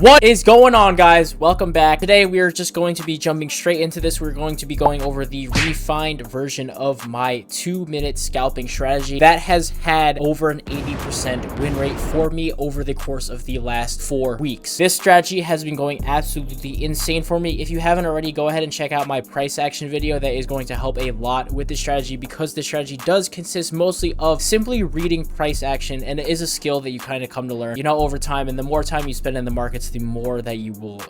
What is going on, guys? Welcome back. Today we are just going to be jumping straight into this. We're going to be going over the refined version of my 2-minute scalping strategy that has had over an 80% win rate for me over the course of the last 4 weeks. This strategy has been going absolutely insane for me. If you haven't already, go ahead and check out my price action video. That is going to help a lot with this strategy because this strategy does consist mostly of simply reading price action, and it is a skill that you kind of come to learn, over time. And the more time you spend in the markets, the more that you will,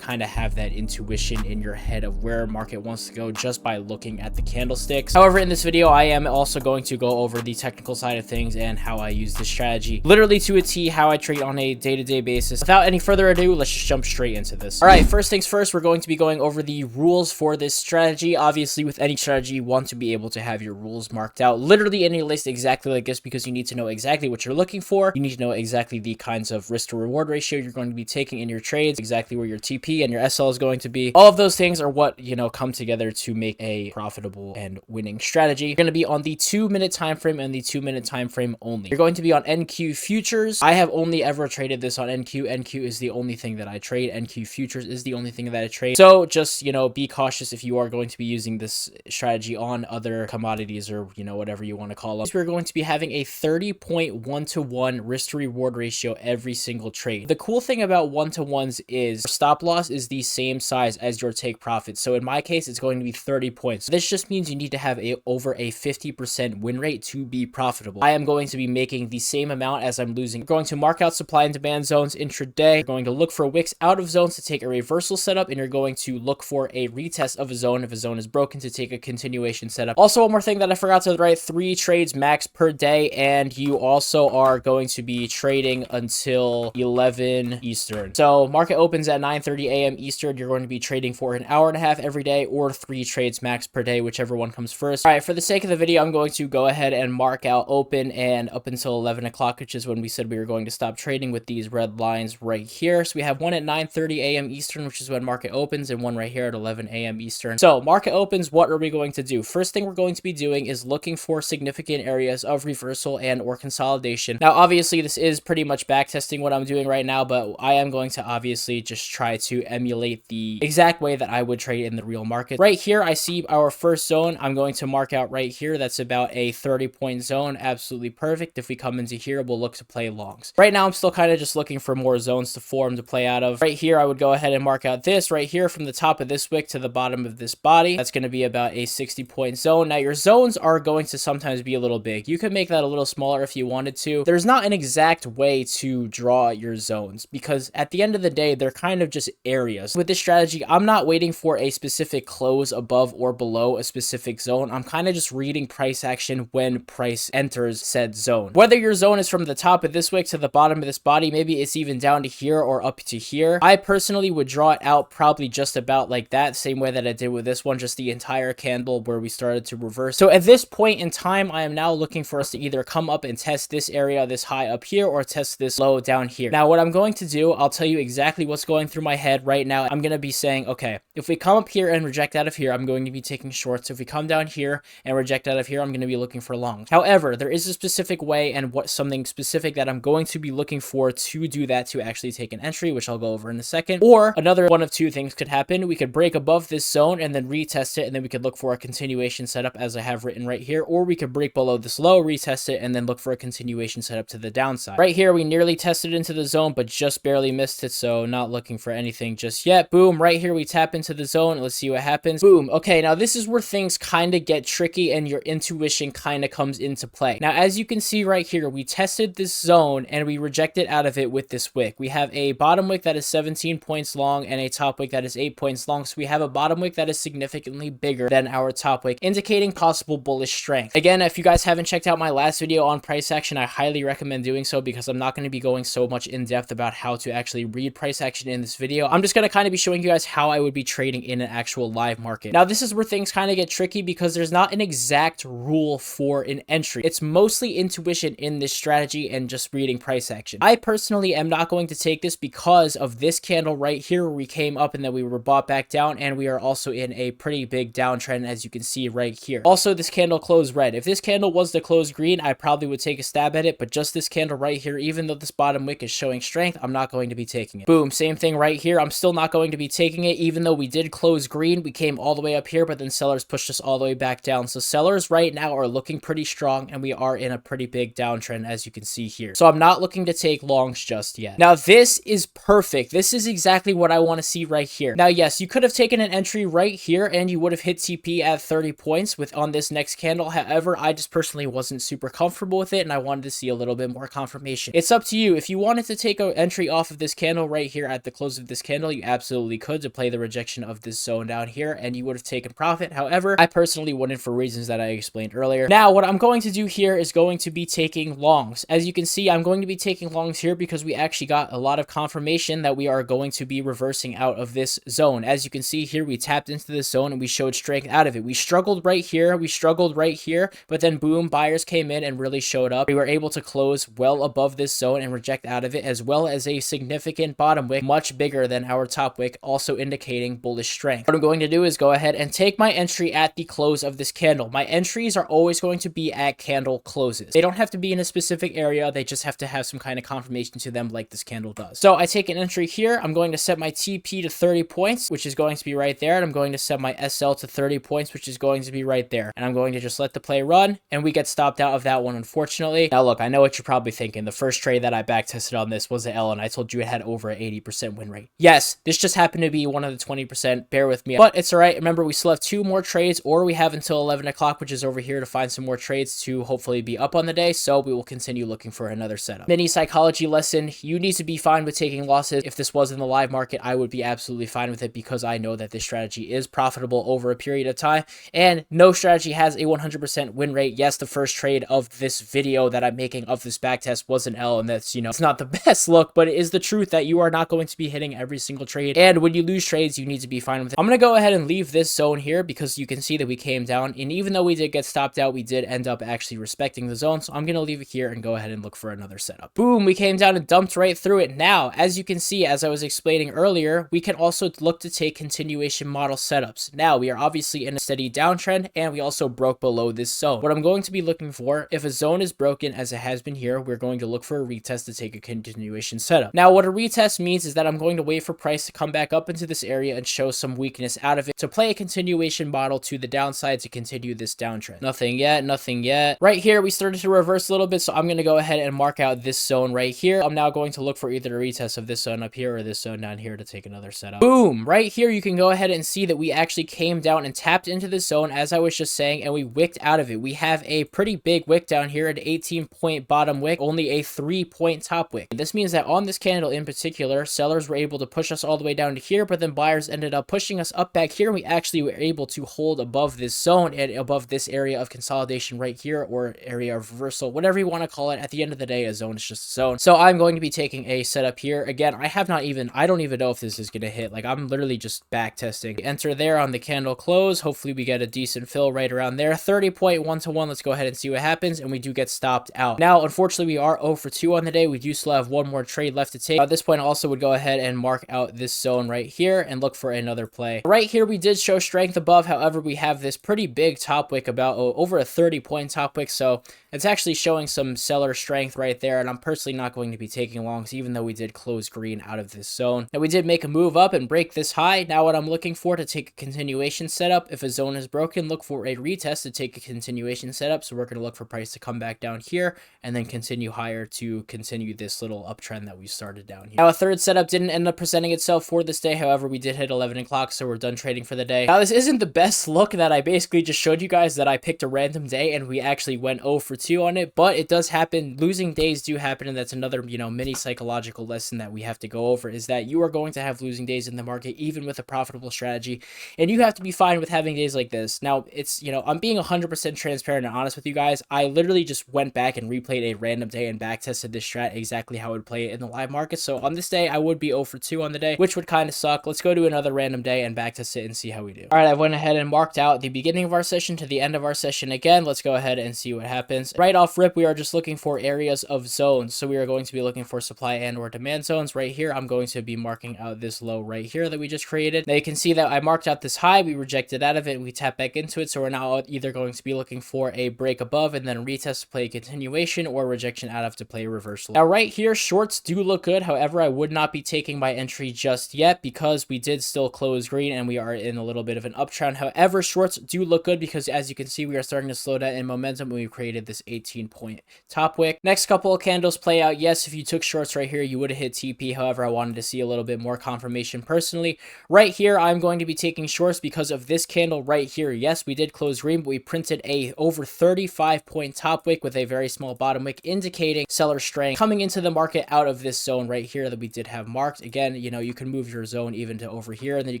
kind of have that intuition in your head of where a market wants to go just by looking at the candlesticks. However, in this video, I am also going to go over the technical side of things and how I use this strategy, literally to a T, how I trade on a day-to-day basis. Without any further ado, let's just jump straight into this. All right, first things first, we're going to be going over the rules for this strategy. Obviously, with any strategy, you want to be able to have your rules marked out literally in a list exactly like this because you need to know exactly what you're looking for. You need to know exactly the kinds of risk to reward ratio you're going to be taking in your trades, exactly where your TP and your SL is going to be. All of those things are what, come together to make a profitable and winning strategy. You're going to be on the 2-minute time frame and the 2-minute time frame only. You're going to be on NQ futures. I have only ever traded this on NQ. NQ is the only thing that I trade. NQ futures is the only thing that I trade. So just, be cautious if you are going to be using this strategy on other commodities or, whatever you want to call them. We're going to be having a 30.1-to-1 risk to reward ratio every single trade. The cool thing about 1-to-1s is stop loss is the same size as your take profit. So in my case, it's going to be 30 points. This just means you need to have over a 50% win rate to be profitable. I am going to be making the same amount as I'm losing. You're going to mark out supply and demand zones intraday. You're going to look for wicks out of zones to take a reversal setup, and you're going to look for a retest of a zone if a zone is broken to take a continuation setup. Also, one more thing that I forgot to write, 3 trades max per day, and you also are going to be trading until 11 Eastern. So market opens at 9:30 a.m. Eastern. You're going to be trading for an hour and a half every day or 3 trades max per day, whichever one comes first. All right, for the sake of the video, I'm going to go ahead and mark out open and up until 11 o'clock, which is when we said we were going to stop trading with these red lines right here. So we have one at 9:30 a.m. Eastern, which is when market opens, and one right here at 11 a.m. Eastern. So market opens, what are we going to do? First thing we're going to be doing is looking for significant areas of reversal and or consolidation. Now, obviously, this is pretty much backtesting what I'm doing right now, but I am going to obviously just try to emulate the exact way that I would trade in the real market. Right here, I see our first zone. I'm going to mark out right here. That's about a 30-point zone. Absolutely perfect. If we come into here, we'll look to play longs. Right now, I'm still kind of just looking for more zones to form to play out of. Right here, I would go ahead and mark out this right here from the top of this wick to the bottom of this body. That's going to be about a 60-point zone. Now, your zones are going to sometimes be a little big. You could make that a little smaller if you wanted to. There's not an exact way to draw your zones because at the end of the day, they're kind of just areas. With this strategy, I'm not waiting for a specific close above or below a specific zone. I'm kind of just reading price action when price enters said zone. Whether your zone is from the top of this wick to the bottom of this body, maybe it's even down to here or up to here. I personally would draw it out probably just about like that, same way that I did with this one, just the entire candle where we started to reverse. So at this point in time, I am now looking for us to either come up and test this area, this high up here, or test this low down here. Now, what I'm going to do, I'll tell you exactly what's going through my head right now. I'm going to be saying, okay, if we come up here and reject out of here, I'm going to be taking shorts. If we come down here and reject out of here, I'm going to be looking for long. However, there is a specific way and something specific that I'm going to be looking for to do that, to actually take an entry, which I'll go over in a second. Or another one of two things could happen. We could break above this zone and then retest it, and then we could look for a continuation setup as I have written right here. Or we could break below this low, retest it, and then look for a continuation setup to the downside. Right here, we nearly tested into the zone, but just barely missed it, so not looking for anything just yet. Boom, right here we tap into the zone. Let's see what happens. Boom. Okay, now this is where things kind of get tricky and your intuition kind of comes into play. Now, as you can see right here, we tested this zone and we rejected out of it with this wick. We have a bottom wick that is 17 points long and a top wick that is 8 points long. So we have a bottom wick that is significantly bigger than our top wick, indicating possible bullish strength. Again, if you guys haven't checked out my last video on price action, I highly recommend doing so because I'm not going to be going so much in depth about how to actually read price action in this video. I'm just going to kind of be showing you guys how I would be trading in an actual live market. Now, this is where things kind of get tricky because there's not an exact rule for an entry. It's mostly intuition in this strategy and just reading price action. I personally am not going to take this because of this candle right here where we came up and then we were bought back down, and we are also in a pretty big downtrend, as you can see right here. Also, this candle closed red. If this candle was to close green, I probably would take a stab at it, but just this candle right here, even though this bottom wick is showing strength, I'm not going going to be taking it. Boom, same thing right here. I'm still not going to be taking it, even though we did close green. We came all the way up here, but then sellers pushed us all the way back down. So sellers right now are looking pretty strong, and we are in a pretty big downtrend, as you can see here. So I'm not looking to take longs just yet. Now, this is perfect. This is exactly what I want to see right here. Now, yes, you could have taken an entry right here, and you would have hit TP at 30 points on this next candle. However, I just personally wasn't super comfortable with it, and I wanted to see a little bit more confirmation. It's up to you. If you wanted to take an entry off of this candle right here at the close of this candle, you absolutely could, to play the rejection of this zone down here, and you would have taken profit. However, I personally wouldn't, for reasons that I explained earlier. Now, what I'm going to do here is going to be taking longs. As you can see, I'm going to be taking longs here because we actually got a lot of confirmation that we are going to be reversing out of this zone. As you can see here, we tapped into this zone and we showed strength out of it. We struggled right here, but then boom, buyers came in and really showed up. We were able to close well above this zone and reject out of it, as well as a significant bottom wick, much bigger than our top wick, also indicating bullish strength. What I'm going to do is go ahead and take my entry at the close of this candle. My entries are always going to be at candle closes. They don't have to be in a specific area. They just have to have some kind of confirmation to them, like this candle does. So I take an entry here. I'm going to set my TP to 30 points, which is going to be right there. And I'm going to set my SL to 30 points, which is going to be right there. And I'm going to just let the play run, and we get stopped out of that one, unfortunately. Now look, I know what you're probably thinking. The first trade that I backtested on this was an L, and I told you it had over an 80% win rate. Yes, this just happened to be one of the 20%. Bear with me. But it's all right. Remember, we still have 2 more trades, or we have until 11 o'clock, which is over here, to find some more trades to hopefully be up on the day. So we will continue looking for another setup. Mini psychology lesson. You need to be fine with taking losses. If this was in the live market, I would be absolutely fine with it, because I know that this strategy is profitable over a period of time, and no strategy has a 100% win rate. Yes, the first trade of this video that I'm making of this backtest was an L, and that's, you know, it's not the best look, but it is the truth that you are not going to be hitting every single trade, and when you lose trades, you need to be fine with it. I'm going to go ahead and leave this zone here, because you can see that we came down, and even though we did get stopped out, we did end up actually respecting the zone, so I'm going to leave it here and go ahead and look for another setup. Boom, we came down and dumped right through it. Now, as you can see, as I was explaining earlier, we can also look to take continuation model setups. Now, we are obviously in a steady downtrend, and we also broke below this zone. What I'm going to be looking for, if a zone is broken, as it has been here, we're going to look for a retest to take a continuation setup. Now, what a retest means is that I'm going to wait for price to come back up into this area and show some weakness out of it to play a continuation model to the downside to continue this downtrend. Nothing yet, nothing yet. Right here, we started to reverse a little bit, so I'm going to go ahead and mark out this zone right here. I'm now going to look for either a retest of this zone up here or this zone down here to take another setup. Boom! Right here, you can go ahead and see that we actually came down and tapped into this zone, as I was just saying, and we wicked out of it. We have a pretty big wick down here, an 18-point bottom wick, only a 3-point top wick. This means that on this candle in particular, sellers were able to push us all the way down to here, but then buyers ended up pushing us up back here, and we actually were able to hold above this zone and above this area of consolidation right here, or area of reversal, whatever you want to call it. At the end of the day, a zone is just a zone. So I'm going to be taking a setup here. Again, I don't even know if this is going to hit. Like, I'm literally just back testing. Enter there on the candle close. Hopefully we get a decent fill right around there. 30.1 to 1. Let's go ahead and see what happens. And we do get stopped out. Now, unfortunately, we are 0 for 2 on the day. We do still have one more trade left to take. At this point, I also would go ahead and mark out this zone right here and look for another play. Right here, we did show strength above. However, we have this pretty big top wick, about over a 30-point top wick. So it's actually showing some seller strength right there. And I'm personally not going to be taking longs, even though we did close green out of this zone. Now, we did make a move up and break this high. Now, what I'm looking for to take a continuation setup, if a zone is broken, look for a retest to take a continuation setup. So we're going to look for price to come back down here and then continue higher to continue this little uptrend that we started down here. Now, a third setup didn't end up presenting itself for this day. However, we did hit 11 o'clock, so we're done trading for the day. Now, this isn't the best look that I basically just showed you guys, that I picked a random day and we actually went 0 for 2 on it, but it does happen. Losing days do happen, and that's another, mini psychological lesson that we have to go over, is that you are going to have losing days in the market, even with a profitable strategy, and you have to be fine with having days like this. Now, it's, I'm being 100% transparent and honest with you guys. I literally just went back and replayed a random day and backtested this strat exactly how I would play it in the live market. So on this day, I would be 0 for 2 on the day, which would kind of suck. Let's go to another random day and backtest it and see how we do. All right, I went ahead and marked out the beginning of our session to the end of our session again. Let's go ahead and see what happens. Right off rip, we are just looking for areas of zones. So we are going to be looking for supply and or demand zones. Right here, I'm going to be marking out this low right here that we just created. Now you can see that I marked out this high, we rejected out of it, and we tap back into it. So we're now either going to be looking for a break above and then a retest to play a continuation, or rejection out of to play a reversal. Now right here, shorts do look good. However, I would not be taking my entry just yet because we did still close green and we are in a little bit of an uptrend. However, shorts do look good because as you can see, we are starting to slow down in momentum and we've created this 18-point top wick. Next couple of candles play out. Yes, if you took shorts right here, you would have hit TP. However, I wanted to see a little bit more confirmation personally. Right here, I'm going to be taking shorts because of this candle right here. Yes, we did close green, but we printed a over 35-point top wick with a very small bottom wick, indicating seller strength coming into the market out of this zone right here that we did have marked. Again, you know, you can move your zone even to over here, and then you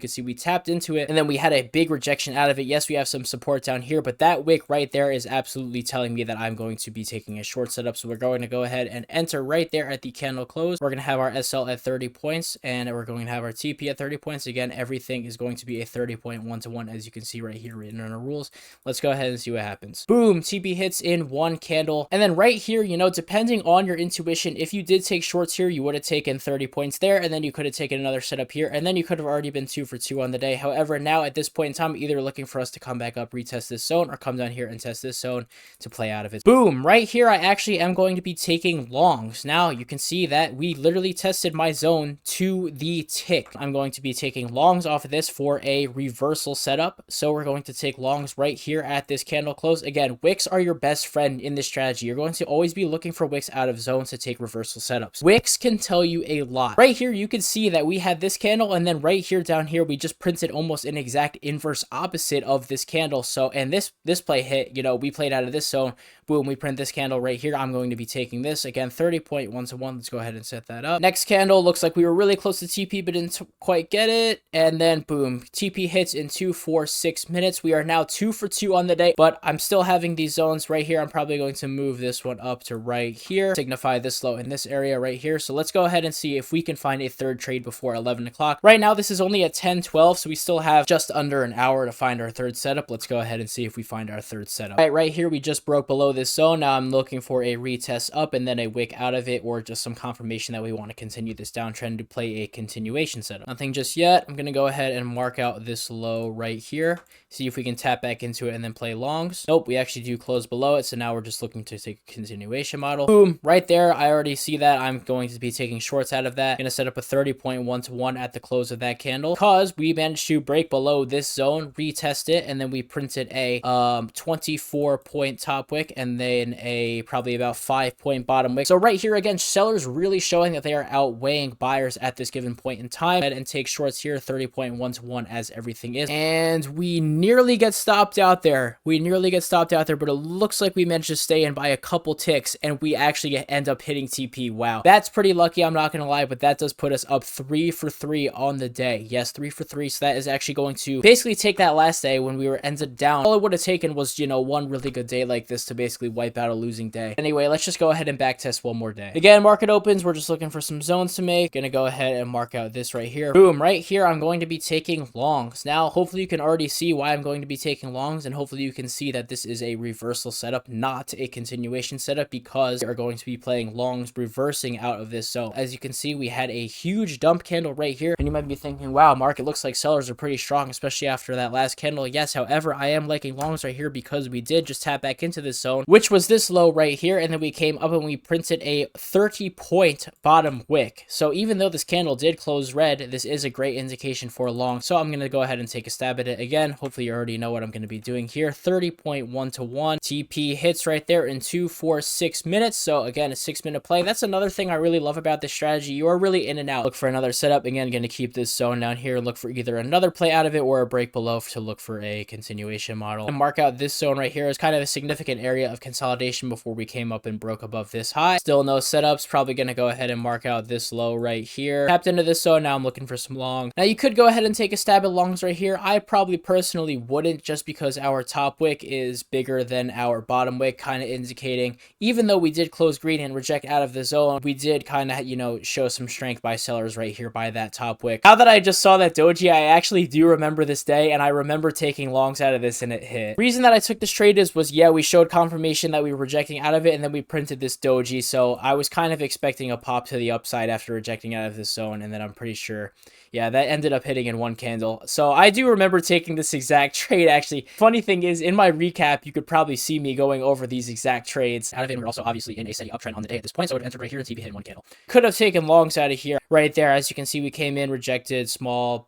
can see we tapped into it and then we had a big rejection out of it. Yes, we have some support down here, but that wick right there is absolutely telling me that I'm going to be taking a short setup. So we're going to go ahead and enter right there at the candle close. We're going to have our SL at 30 points and we're going to have our TP at 30 points. Again, everything is going to be a 30-point one-to-one, as you can see right here written in our rules. Let's go ahead and see what happens. Boom, TP hits in one candle. And then right here, you know, depending on your intuition, if you did take shorts here, you would have taken 30 points there, and then you could have taken another setup here, and then you could have already been 2 for 2 on the day. However, now at this point in time, either looking for us to come back up, retest this zone, or come down here and test this zone to play out of it. Boom, right here, I actually am going to be taking longs. Now you can see that we literally tested my zone to the tick. I'm going to be taking longs off of this for a reversal setup. So we're going to take longs right here at this candle close. Again, wicks are your best friend in this strategy. You're going to always be looking for wicks out of zones to take reversal setups. Wicks can tell you a lot. Right here, you can see that we had this candle, and then right here down here, we just printed almost an exact inverse opposite of this candle. So, and this play hit, you know, we played out of this zone. Boom, we print this candle right here. I'm going to be taking this. Again, 30-point one-to-one. Let's go ahead and set that up. Next candle looks like we were really close to TP, but didn't quite get it. And then boom, TP hits in 2, 4, 6 minutes. We are now 2 for 2 on the day, but I'm still having these zones right here. I'm probably going to move this one up to right here, signify this low in this area right here. So let's go ahead and see if we can find a third trade before 11 o'clock. Right now, this is only at 10:12, so we still have just under an hour to find our third setup. Let's go ahead and see if we find our third setup. Right here, we just broke below this zone. Now I'm looking for a retest up and then a wick out of it, or just some confirmation that we want to continue this downtrend to play a continuation setup. Nothing just yet. I'm going to go ahead and mark out this low right here, see if we can tap back into it and then play longs. Nope, we actually do close below it, so now we're just looking to take a continuation model. Boom, right there. I already see that. I'm going to be taking shorts out of that. Going to set up a 30-point one-to-one at the close of that candle because we managed to break below this zone, retest it, and then we printed a 24-point top wick and then a probably about 5-point bottom wick. So right here again, sellers really showing that they are outweighing buyers at this given point in time. And take shorts here, 30-point one-to-one as everything is. And we nearly get stopped out there. But it looks like we managed to stay in by a couple ticks and we actually end up hitting TP. Wow, that's pretty lucky, I'm not gonna lie, but that does put us up 3 for 3 on the day. Yes, 3 for 3. So that is actually going to basically take that last day when we were ended down. All it would have taken was, you know, one really good day like this to basically wipe out a losing day. Anyway, let's just go ahead and backtest one more day. Again, market opens. We're just looking for some zones to make. Gonna go ahead and mark out this right here. Boom, right here, I'm going to be taking longs. Now, hopefully you can already see why I'm going to be taking longs, and hopefully you can see that this is a reversal setup, not a continuation setup, because we are going to be playing longs reversing out of this zone. As you can see, we had a huge dump candle right here, and you might be thinking, wow, Mark, it looks like sellers are pretty strong, especially after that last candle. Yes, however, I am liking longs right here because we did just tap back into this zone, which was this low right here, and then we came up and we printed a 30-point bottom wick. So even though this candle did close red, this is a great indication for long. So I'm going to go ahead and take a stab at it again. Hopefully you already know what I'm going to be doing here. 30-point one-to-one. TP hits right there in 2, 4, 6 minutes. So again, a 6-minute play. That's another thing I really love about this strategy. You are really in and out. Look for another setup. Again, going to keep this zone down here. Look for either another play out of it or a break below to look for a continuation model. And mark out this zone right here as kind of a significant area of consolidation before we came up and broke above this high. Still no setups. Probably going to go ahead and mark out this low right here. Tapped into this zone. Now I'm looking for some long. Now you could go ahead and take a stab at longs right here. I probably personally wouldn't, just because our top wick is bigger than our bottom wick, kind of indicating, even though we did close green and reject out of the zone, we did kind of, you know, show some strength by sellers right here by that top wick. Now that I just saw that doji, I actually do remember this day, and I remember taking longs out of this and it hit. Reason that I took this trade was, yeah, we showed confirmation confirmation that we were rejecting out of it, and then we printed this doji. So I was kind of expecting a pop to the upside after rejecting out of this zone, and then I'm pretty sure, yeah, that ended up hitting in one candle. So I do remember taking this exact trade. Actually, funny thing is, in my recap, you could probably see me going over these exact trades out of it. And we're also obviously in a steady uptrend on the day at this point, so it entered right here and TP hit in one candle. Could have taken longs out of here, right there. As you can see, we came in, rejected, small,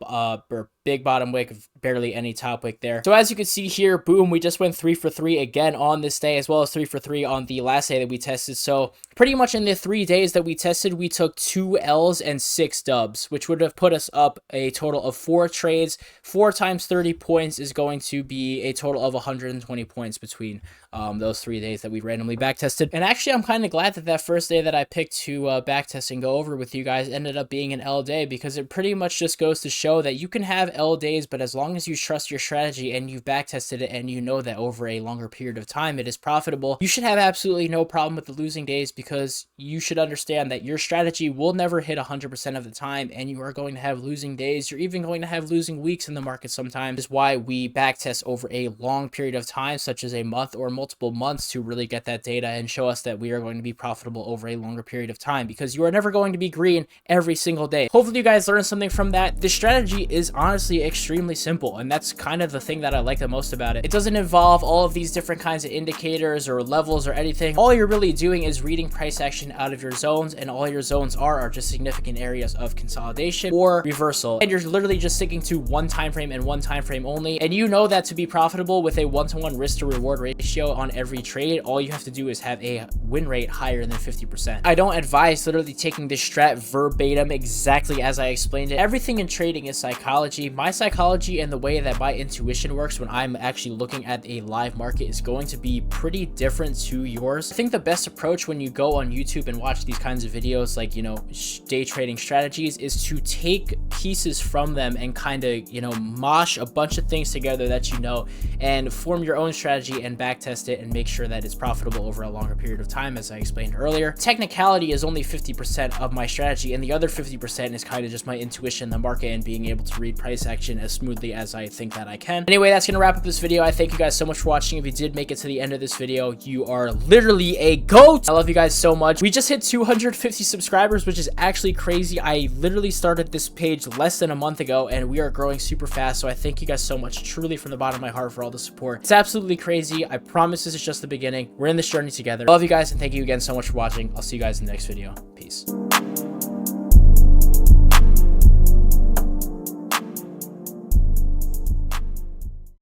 or big bottom wick, barely any top wick there. So as you can see here, boom, we just went 3 for 3 again on this day, as well as 3 for 3 on the last day that we tested. So pretty much in the 3 days that we tested, we took 2 L's and 6 dubs, which would have put us up a total of 4 trades. 4 times 30 points is going to be a total of 120 points between those 3 days that we randomly backtested. And actually, I'm kind of glad that that first day that I picked to backtest and go over with you guys ended up being an L day, because it pretty much just goes to show that you can have L days, but as long as you trust your strategy and you've backtested it and you know that over a longer period of time it is profitable, you should have absolutely no problem with the losing days, because you should understand that your strategy will never hit 100% of the time, and you are going to have losing days. You're even going to have losing weeks in the market sometimes. This is why we backtest over a long period of time, such as a month or multiple months, to really get that data and show us that we are going to be profitable over a longer period of time, because you are never going to be green every single day. Hopefully you guys learned something from that. The strategy is honestly extremely simple, and that's kind of the thing that I like the most about it. It doesn't involve all of these different kinds of indicators or levels or anything. All you're really doing is reading price action out of your zones, and all your zones are just significant areas of consolidation or reversal, and you're literally just sticking to one time frame and one time frame only. And you know that to be profitable with a 1-to-1 risk to reward ratio on every trade, all you have to do is have a win rate higher than 50%. I don't advise literally taking this strat verbatim exactly as I explained it. Everything in trading is psychology. My psychology and the way that my intuition works when I'm actually looking at a live market is going to be pretty different to yours. I think the best approach when you go on YouTube and watch these kinds of videos, like, you know, day trading strategies, is to take pieces from them and kind of, you know, mosh a bunch of things together that you know, and form your own strategy and backtest it and make sure that it's profitable over a longer period of time, as I explained earlier. Technicality is only 50% of my strategy, and the other 50% is kind of just my intuition in the market and being able to read price action as smoothly as I think that I can. Anyway, that's gonna wrap up this video. I thank you guys so much for watching. If you did make it to the end of this video, you are literally a GOAT. I love you guys so much. We just hit 250 subscribers, which is actually crazy. I literally started this page less than a month ago, and we are growing super fast. So I thank you guys so much, truly from the bottom of my heart, for all the support. It's absolutely crazy. I promise this is just the beginning. We're in this journey together. I love you guys, and thank you again so much for watching. I'll see you guys in the next video. Peace.